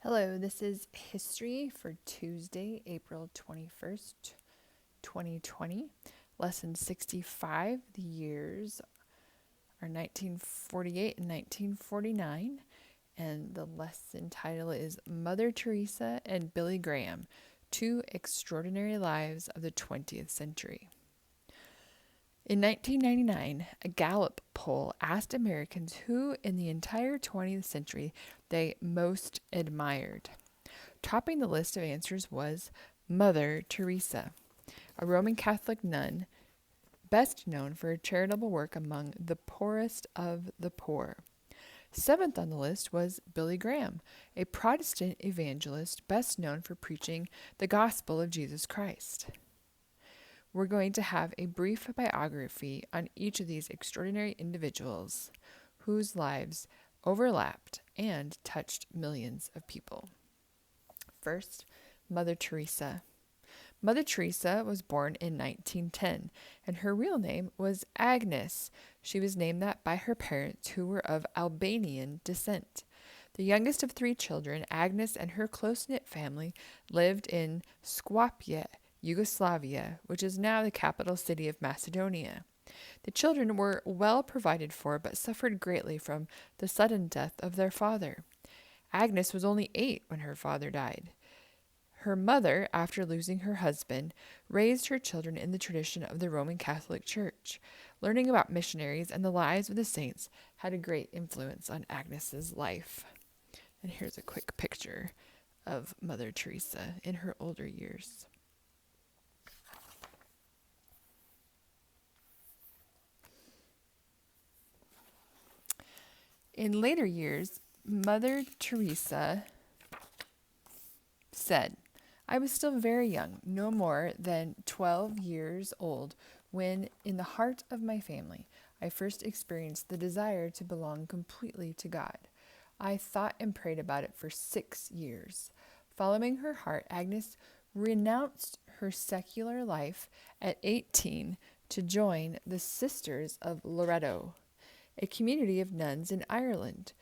Hello, this is History for Tuesday, April 21st, 2020. Lesson 65. The years are 1948 and 1949. And the lesson title is Mother Teresa and Billy Graham, Two Extraordinary Lives of the 20th Century. In 1999, a Gallup poll asked Americans who in the entire 20th century they most admired. Topping the list of answers was Mother Teresa, a Roman Catholic nun best known for her charitable work among the poorest of the poor. Seventh on the list was Billy Graham, a Protestant evangelist best known for preaching the gospel of Jesus Christ. We're going to have a brief biography on each of these extraordinary individuals whose lives overlapped and touched millions of people. First, Mother Teresa. Mother Teresa was born in 1910, and her real name was Agnes. She was named that by her parents, who were of Albanian descent. The youngest of three children, Agnes and her close-knit family lived in Skopje, Yugoslavia, which is now the capital city of Macedonia. The children were well provided for, but suffered greatly from the sudden death of their father. Agnes was only 8 when her father died. Her mother, after losing her husband, raised her children in the tradition of the Roman Catholic Church. Learning about missionaries and the lives of the saints had a great influence on Agnes's life. And here's a quick picture of Mother Teresa in her older years. In later years, Mother Teresa said, I was still very young, no more than 12 years old, when, in the heart of my family, I first experienced the desire to belong completely to God. I thought and prayed about it for 6 years. Following her heart, Agnes renounced her secular life at 18 to join the Sisters of Loreto, a community of nuns in Ireland.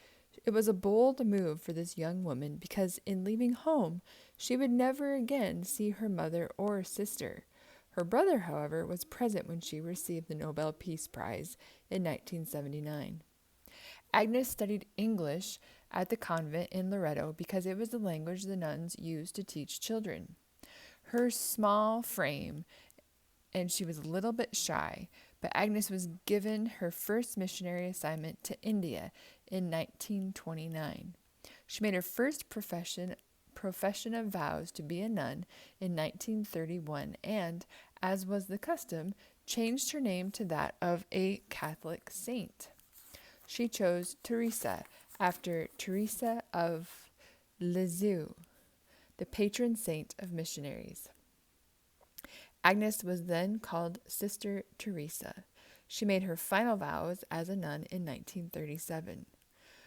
It was a bold move for this young woman because in leaving home, she would never again see her mother or sister. Her brother, however, was present when she received the Nobel Peace Prize in 1979. Agnes studied English at the convent in Loreto because it was the language the nuns used to teach children. Her small frame, and she was a little bit shy, but Agnes was given her first missionary assignment to India in 1929. She made her first profession of vows to be a nun in 1931 and, as was the custom, changed her name to that of a Catholic saint. She chose Teresa after Teresa of Lisieux, the patron saint of missionaries. Agnes was then called Sister Teresa. She made her final vows as a nun in 1937.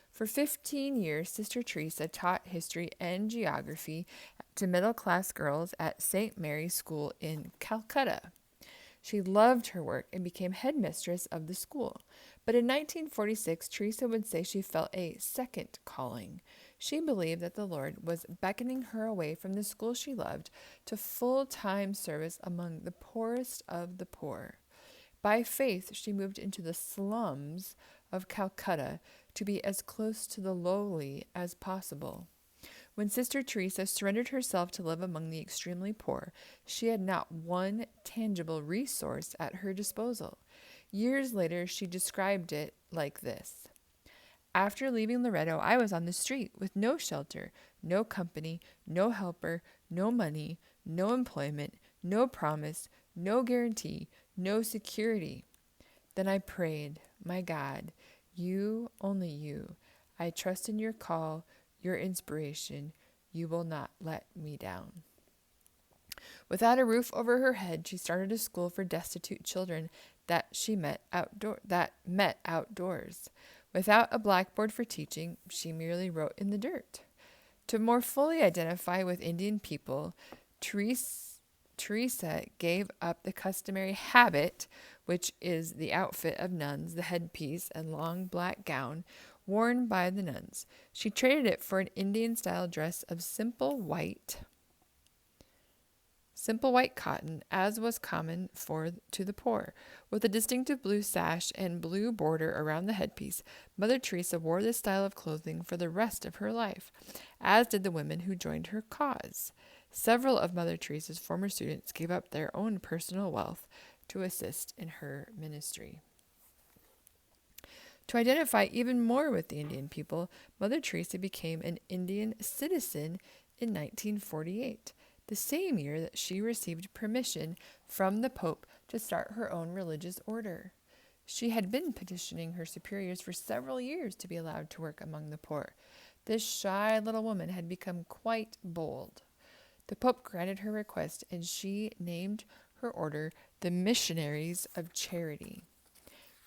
For 15 years, Sister Teresa taught history and geography to middle-class girls at St. Mary's School in Calcutta. She loved her work and became headmistress of the school. But in 1946, Teresa would say she felt a second calling. She believed that the Lord was beckoning her away from the school she loved to full-time service among the poorest of the poor. By faith, she moved into the slums of Calcutta to be as close to the lowly as possible. When Sister Teresa surrendered herself to live among the extremely poor, she had not one tangible resource at her disposal. Years later, she described it like this. After leaving Loreto, I was on the street with no shelter, no company, no helper, no money, no employment, no promise, no guarantee, no security. Then I prayed, my God, you, only you. I trust in your call, your inspiration. You will not let me down. Without a roof over her head, she started a school for destitute children that met outdoors. Without a blackboard for teaching, she merely wrote in the dirt. To more fully identify with Indian people, Teresa gave up the customary habit, which is the outfit of nuns, the headpiece and long black gown, worn by the nuns. She traded it for an Indian-style dress of simple white cotton, as was common to the poor. With a distinctive blue sash and blue border around the headpiece, Mother Teresa wore this style of clothing for the rest of her life, as did the women who joined her cause. Several of Mother Teresa's former students gave up their own personal wealth to assist in her ministry. To identify even more with the Indian people, Mother Teresa became an Indian citizen in 1948. The same year that she received permission from the Pope to start her own religious order. She had been petitioning her superiors for several years to be allowed to work among the poor. This shy little woman had become quite bold. The Pope granted her request, and she named her order the Missionaries of Charity.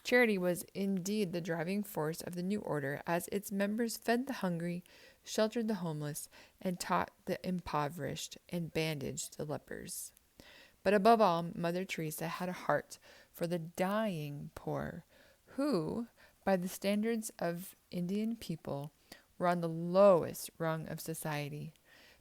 Charity was indeed the driving force of the new order, as its members fed the hungry, sheltered the homeless, and taught the impoverished, and bandaged the lepers. But above all, Mother Teresa had a heart for the dying poor, who, by the standards of Indian people, were on the lowest rung of society.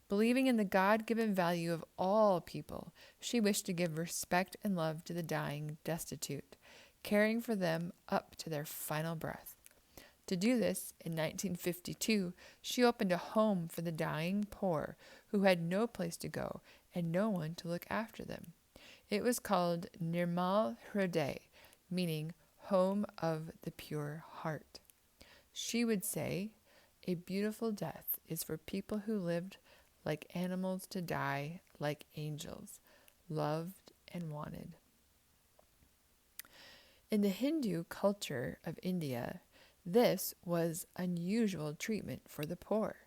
Believing in the God-given value of all people, she wished to give respect and love to the dying destitute, caring for them up to their final breath. To do this, in 1952, she opened a home for the dying poor who had no place to go and no one to look after them. It was called Nirmal Hriday, meaning home of the pure heart. She would say, "A beautiful death is for people who lived like animals to die like angels, loved and wanted." In the Hindu culture of India, this was unusual treatment for the poor.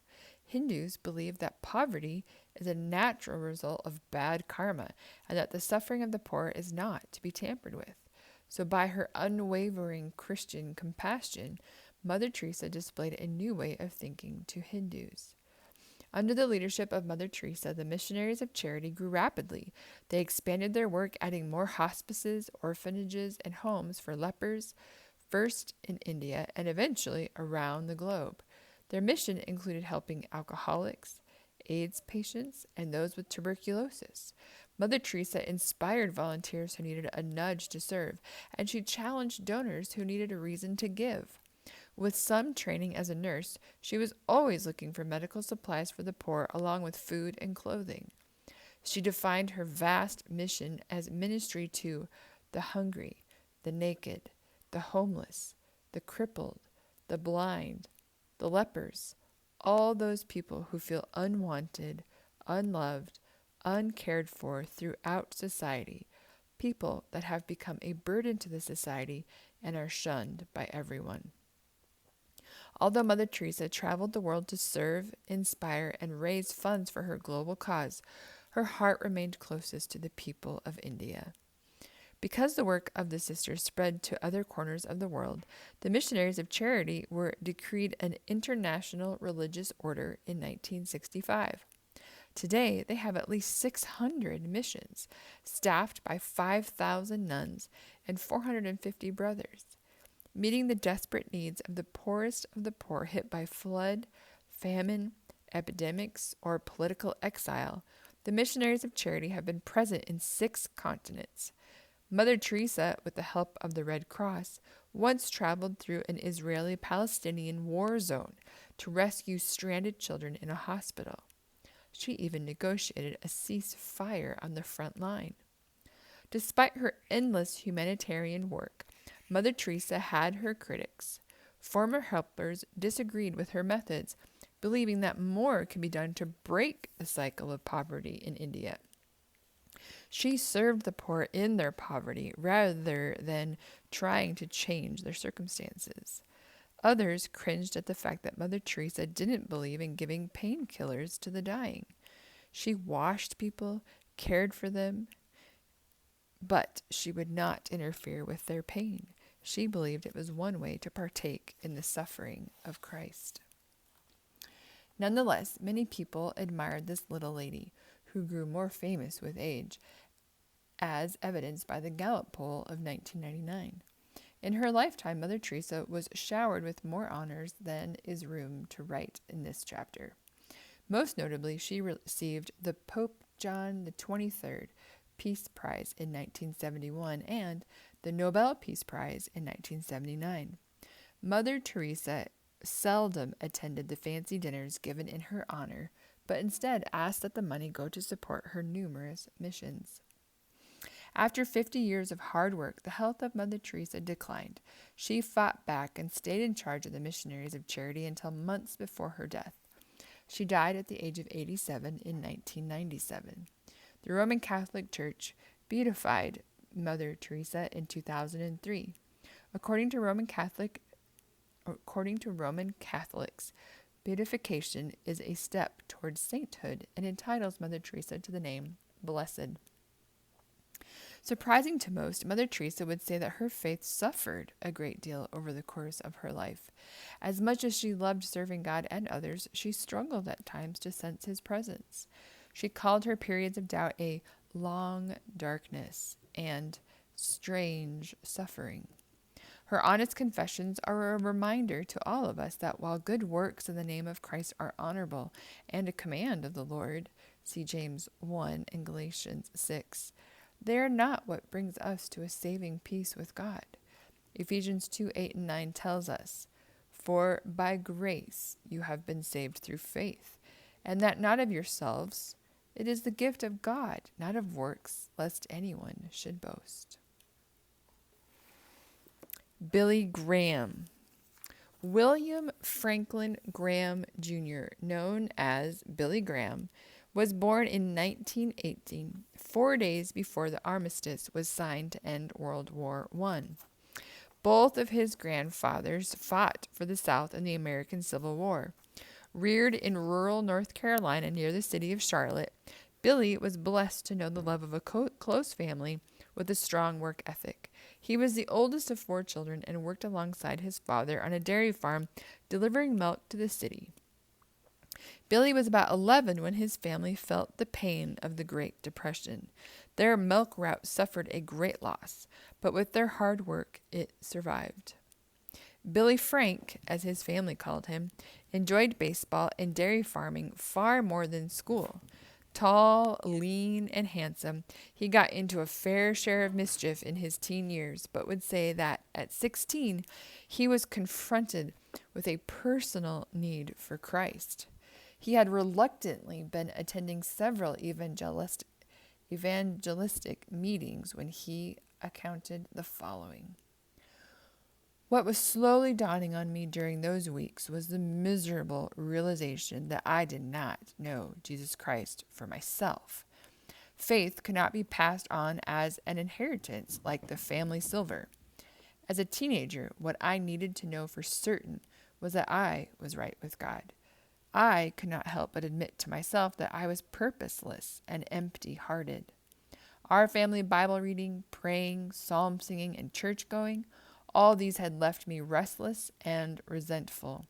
Hindus believe that poverty is a natural result of bad karma and that the suffering of the poor is not to be tampered with. So by her unwavering Christian compassion, Mother Teresa displayed a new way of thinking to Hindus. Under the leadership of Mother Teresa, the Missionaries of Charity grew rapidly. They expanded their work, adding more hospices, orphanages, and homes for lepers, first in India and eventually around the globe. Their mission included helping alcoholics, AIDS patients, and those with tuberculosis. Mother Teresa inspired volunteers who needed a nudge to serve, and she challenged donors who needed a reason to give. With some training as a nurse, she was always looking for medical supplies for the poor along with food and clothing. She defined her vast mission as ministry to the hungry, the naked, the homeless, the crippled, the blind, the lepers, all those people who feel unwanted, unloved, uncared for throughout society, people that have become a burden to the society and are shunned by everyone. Although Mother Teresa traveled the world to serve, inspire, and raise funds for her global cause, her heart remained closest to the people of India. Because the work of the sisters spread to other corners of the world, the Missionaries of Charity were decreed an international religious order in 1965. Today, they have at least 600 missions, staffed by 5,000 nuns and 450 brothers. Meeting the desperate needs of the poorest of the poor hit by flood, famine, epidemics, or political exile, the Missionaries of Charity have been present in 6 continents. Mother Teresa, with the help of the Red Cross, once traveled through an Israeli-Palestinian war zone to rescue stranded children in a hospital. She even negotiated a ceasefire on the front line. Despite her endless humanitarian work, Mother Teresa had her critics. Former helpers disagreed with her methods, believing that more can be done to break the cycle of poverty in India. She served the poor in their poverty rather than trying to change their circumstances. Others cringed at the fact that Mother Teresa didn't believe in giving painkillers to the dying. She washed people, cared for them, but she would not interfere with their pain. She believed it was one way to partake in the suffering of Christ. Nonetheless, many people admired this little lady, who grew more famous with age, as evidenced by the Gallup poll of 1999. In her lifetime, Mother Teresa was showered with more honors than is room to write in this chapter. Most notably, she received the Pope John the 23rd Peace Prize in 1971 and the Nobel Peace Prize in 1979. Mother Teresa seldom attended the fancy dinners given in her honor, but instead asked that the money go to support her numerous missions. After 50 years of hard work, the health of Mother Teresa declined. She fought back and stayed in charge of the missionaries of charity until months before her death. She died at the age of 87 in 1997. The Roman Catholic Church beatified Mother Teresa in 2003. According to Roman Catholics, beatification is a step towards sainthood and entitles Mother Teresa to the name Blessed. Surprising to most, Mother Teresa would say that her faith suffered a great deal over the course of her life. As much as she loved serving God and others, she struggled at times to sense His presence. She called her periods of doubt a long darkness and strange suffering. Her honest confessions are a reminder to all of us that while good works in the name of Christ are honorable and a command of the Lord, see James 1 and Galatians 6, they are not what brings us to a saving peace with God. Ephesians 2:8 and 9 tells us, "For by grace you have been saved through faith, and that not of yourselves, it is the gift of God, not of works, lest anyone should boast." Billy Graham. William Franklin Graham Jr., known as Billy Graham, was born in 1918, 4 days before the armistice was signed to end World War I. Both of his grandfathers fought for the South in the American Civil War. Reared in rural North Carolina near the city of Charlotte, Billy was blessed to know the love of a close family with a strong work ethic. He was the oldest of 4 children and worked alongside his father on a dairy farm, delivering milk to the city. Billy was about 11 when his family felt the pain of the Great Depression. Their milk route suffered a great loss, but with their hard work, it survived. Billy Frank, as his family called him, enjoyed baseball and dairy farming far more than school. Tall, lean, and handsome, he got into a fair share of mischief in his teen years, but would say that at 16, he was confronted with a personal need for Christ. He had reluctantly been attending several evangelistic meetings when he accounted the following. What was slowly dawning on me during those weeks was the miserable realization that I did not know Jesus Christ for myself. Faith could not be passed on as an inheritance like the family silver. As a teenager, what I needed to know for certain was that I was right with God. I could not help but admit to myself that I was purposeless and empty-hearted. Our family Bible reading, praying, psalm singing, and church going, all these had left me restless and resentful.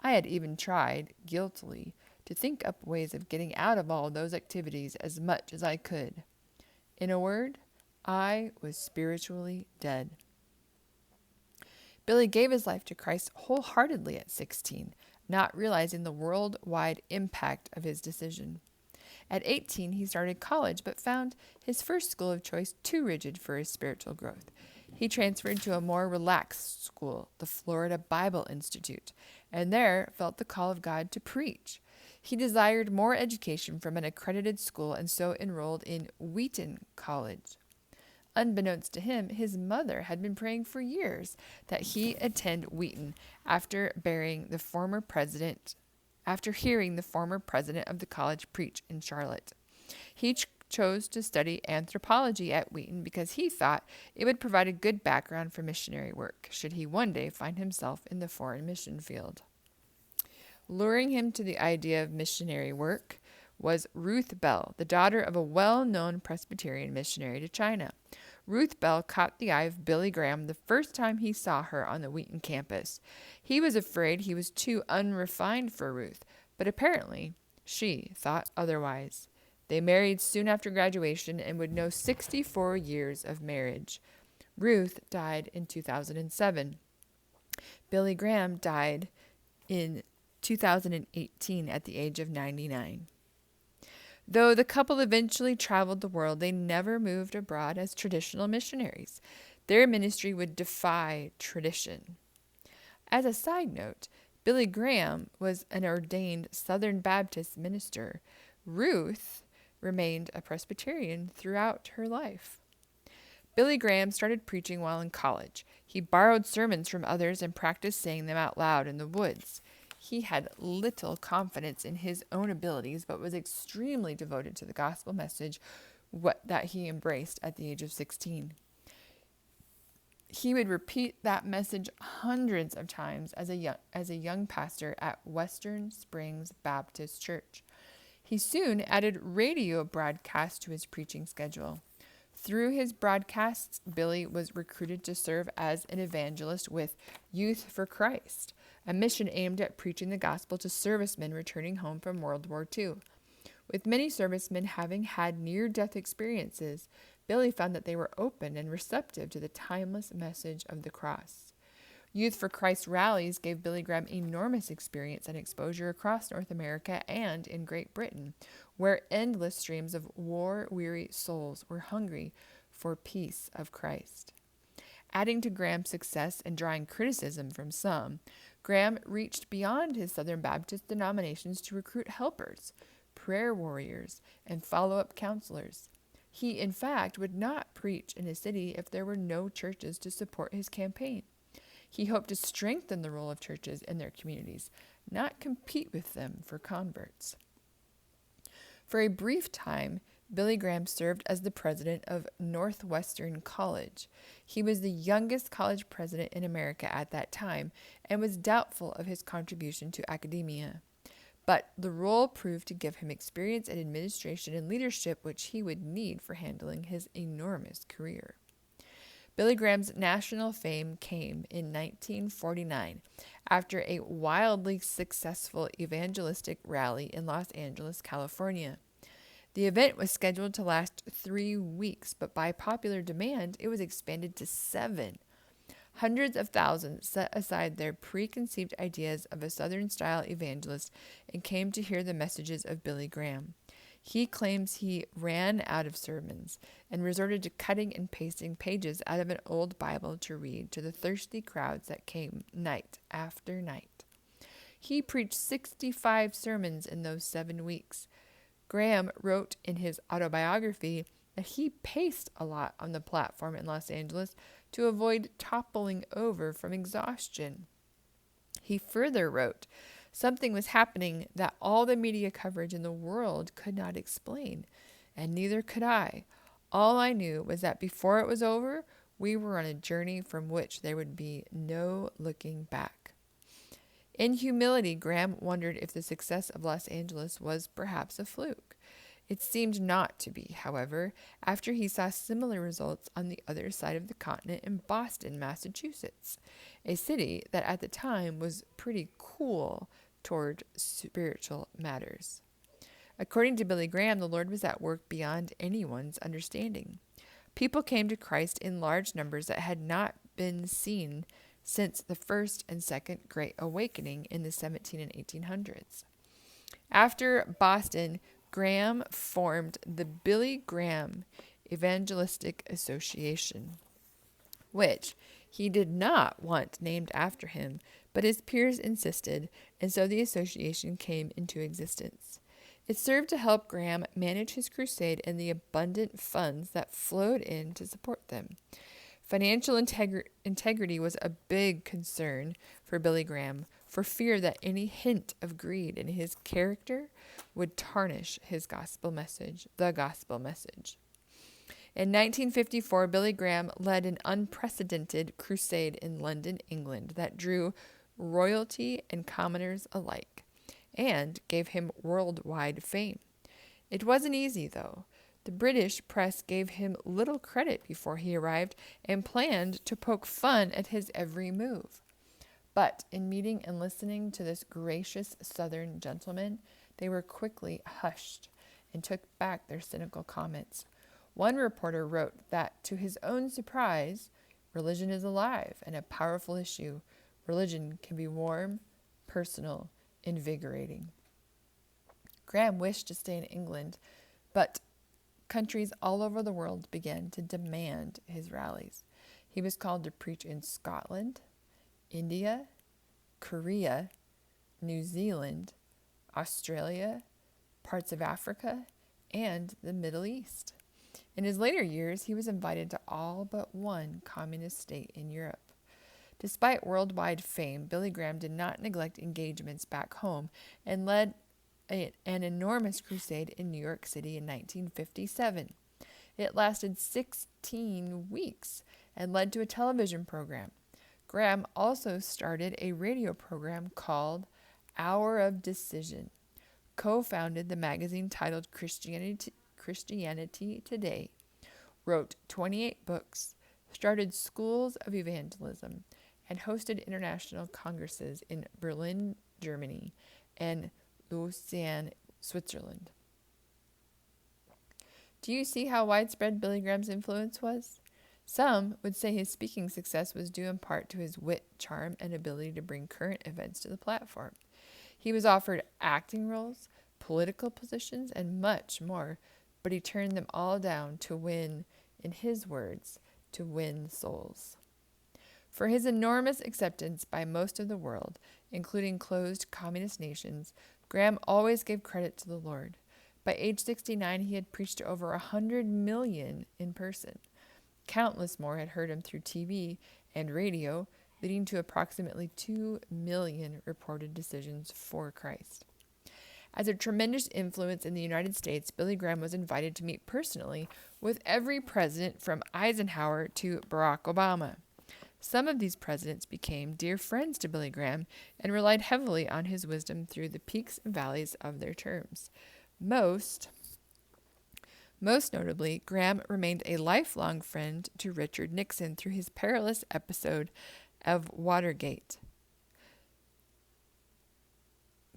I had even tried, guiltily, to think up ways of getting out of all those activities as much as I could. In a word, I was spiritually dead. Billy gave his life to Christ wholeheartedly at 16, not realizing the worldwide impact of his decision. At 18, he started college, but found his first school of choice too rigid for his spiritual growth. He transferred to a more relaxed school, the Florida Bible Institute, and there felt the call of God to preach. He desired more education from an accredited school and so enrolled in Wheaton College. Unbeknownst to him, his mother had been praying for years that he attend Wheaton after hearing the former president of the college preach in Charlotte. He chose to study anthropology at Wheaton because he thought it would provide a good background for missionary work, should he one day find himself in the foreign mission field. Luring him to the idea of missionary work was Ruth Bell, the daughter of a well-known Presbyterian missionary to China. Ruth Bell caught the eye of Billy Graham the first time he saw her on the Wheaton campus. He was afraid he was too unrefined for Ruth, but apparently she thought otherwise. They married soon after graduation and would know 64 years of marriage. Ruth died in 2007. Billy Graham died in 2018 at the age of 99. Though the couple eventually traveled the world, they never moved abroad as traditional missionaries. Their ministry would defy tradition. As a side note, Billy Graham was an ordained Southern Baptist minister. Ruth remained a Presbyterian throughout her life. Billy Graham started preaching while in college. He borrowed sermons from others and practiced saying them out loud in the woods. He had little confidence in his own abilities, but was extremely devoted to the gospel message that he embraced at the age of 16. He would repeat that message hundreds of times as a young pastor at Western Springs Baptist Church. He soon added radio broadcasts to his preaching schedule. Through his broadcasts, Billy was recruited to serve as an evangelist with Youth for Christ, a mission aimed at preaching the gospel to servicemen returning home from World War II. With many servicemen having had near-death experiences, Billy found that they were open and receptive to the timeless message of the cross. Youth for Christ rallies gave Billy Graham enormous experience and exposure across North America and in Great Britain, where endless streams of war-weary souls were hungry for peace of Christ. Adding to Graham's success and drawing criticism from some, Graham reached beyond his Southern Baptist denominations to recruit helpers, prayer warriors, and follow-up counselors. He, in fact, would not preach in a city if there were no churches to support his campaign. He hoped to strengthen the role of churches in their communities, not compete with them for converts. For a brief time, Billy Graham served as the president of Northwestern College. He was the youngest college president in America at that time and was doubtful of his contribution to academia. But the role proved to give him experience in administration and leadership, which he would need for handling his enormous career. Billy Graham's national fame came in 1949 after a wildly successful evangelistic rally in Los Angeles, California. The event was scheduled to last 3 weeks, but by popular demand, it was expanded to 7. Hundreds of thousands set aside their preconceived ideas of a Southern-style evangelist and came to hear the messages of Billy Graham. He claims he ran out of sermons and resorted to cutting and pasting pages out of an old Bible to read to the thirsty crowds that came night after night. He preached 65 sermons in those 7 weeks. Graham wrote in his autobiography that he paced a lot on the platform in Los Angeles to avoid toppling over from exhaustion. He further wrote, "Something was happening that all the media coverage in the world could not explain, and neither could I. All I knew was that before it was over, we were on a journey from which there would be no looking back." In humility, Graham wondered if the success of Los Angeles was perhaps a fluke. It seemed not to be, however, after he saw similar results on the other side of the continent in Boston, Massachusetts, a city that at the time was pretty cool toward spiritual matters. According to Billy Graham, the Lord was at work beyond anyone's understanding. People came to Christ in large numbers that had not been seen since the First and Second Great Awakening in the 17 and 1800s. After Boston, Graham formed the Billy Graham Evangelistic Association, which he did not want named after him, but his peers insisted, and so the association came into existence. It served to help Graham manage his crusade and the abundant funds that flowed in to support them. Financial integrity was a big concern for Billy Graham, for fear that any hint of greed in his character would tarnish his gospel message, the gospel message. In 1954, Billy Graham led an unprecedented crusade in London, England, that drew royalty and commoners alike, and gave him worldwide fame. It wasn't easy, though. The British press gave him little credit before he arrived and planned to poke fun at his every move. But in meeting and listening to this gracious Southern gentleman, they were quickly hushed and took back their cynical comments. One reporter wrote that, to his own surprise, Religion is alive and a powerful issue. Religion can be warm, personal, invigorating. Graham wished to stay in England, but countries all over the world began to demand his rallies. He was called to preach in Scotland, India, Korea, New Zealand, Australia, parts of Africa, and the Middle East. In his later years, he was invited to all but one communist state in Europe. Despite worldwide fame, Billy Graham did not neglect engagements back home and led an enormous crusade in New York City in 1957. It lasted 16 weeks and led to a television program. Graham also started a radio program called Hour of Decision, co-founded the magazine titled Christianity Today, wrote 28 books, started schools of evangelism, and hosted international congresses in Berlin, Germany, and Lausanne, Switzerland. Do you see how widespread Billy Graham's influence was? Some would say his speaking success was due in part to his wit, charm, and ability to bring current events to the platform. He was offered acting roles, political positions, and much more, but he turned them all down to win, in his words, to win souls. For his enormous acceptance by most of the world, including closed communist nations, Graham always gave credit to the Lord. By age 69, he had preached to over 100 million in person. Countless more had heard him through TV and radio, leading to approximately 2 million reported decisions for Christ. As a tremendous influence in the United States, Billy Graham was invited to meet personally with every president from Eisenhower to Barack Obama. Some of these presidents became dear friends to Billy Graham and relied heavily on his wisdom through the peaks and valleys of their terms. Most notably, Graham remained a lifelong friend to Richard Nixon through his perilous episode of Watergate.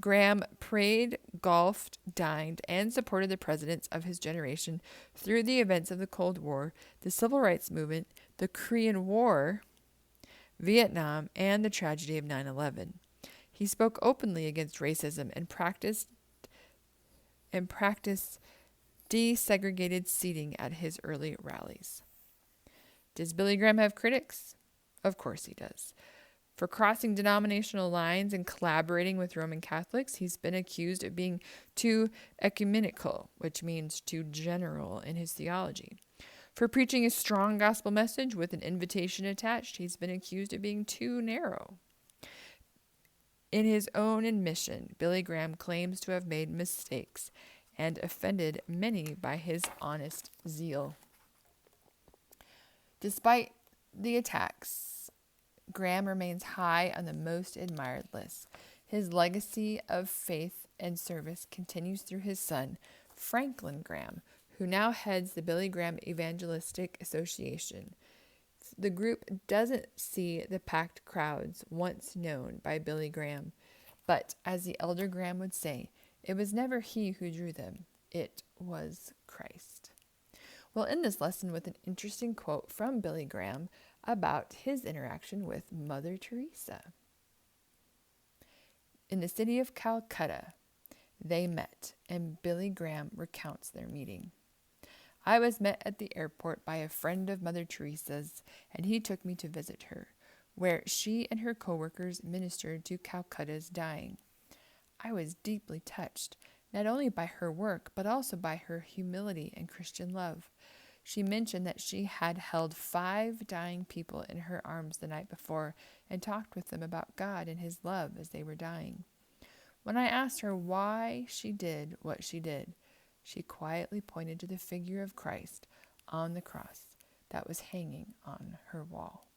Graham prayed, golfed, dined, and supported the presidents of his generation through the events of the Cold War, the Civil Rights Movement, the Korean War, Vietnam, and the tragedy of 9/11. He spoke openly against racism and practiced desegregated seating at his early rallies. Does Billy Graham have critics? Of course he does. For crossing denominational lines and collaborating with Roman Catholics, he's been accused of being too ecumenical, which means too general in his theology. For preaching a strong gospel message with an invitation attached, he's been accused of being too narrow. In his own admission, Billy Graham claims to have made mistakes and offended many by his honest zeal. Despite the attacks, Graham remains high on the most admired list. His legacy of faith and service continues through his son, Franklin Graham, who now heads the Billy Graham Evangelistic Association. The group doesn't see the packed crowds once known by Billy Graham, but as the elder Graham would say, it was never he who drew them, it was Christ. We'll end this lesson with an interesting quote from Billy Graham about his interaction with Mother Teresa. In the city of Calcutta, they met, and Billy Graham recounts their meeting. I was met at the airport by a friend of Mother Teresa's, and he took me to visit her, where she and her co-workers ministered to Calcutta's dying. I was deeply touched, not only by her work, but also by her humility and Christian love. She mentioned that she had held 5 dying people in her arms the night before and talked with them about God and his love as they were dying. When I asked her why she did what she did, she quietly pointed to the figure of Christ on the cross that was hanging on her wall.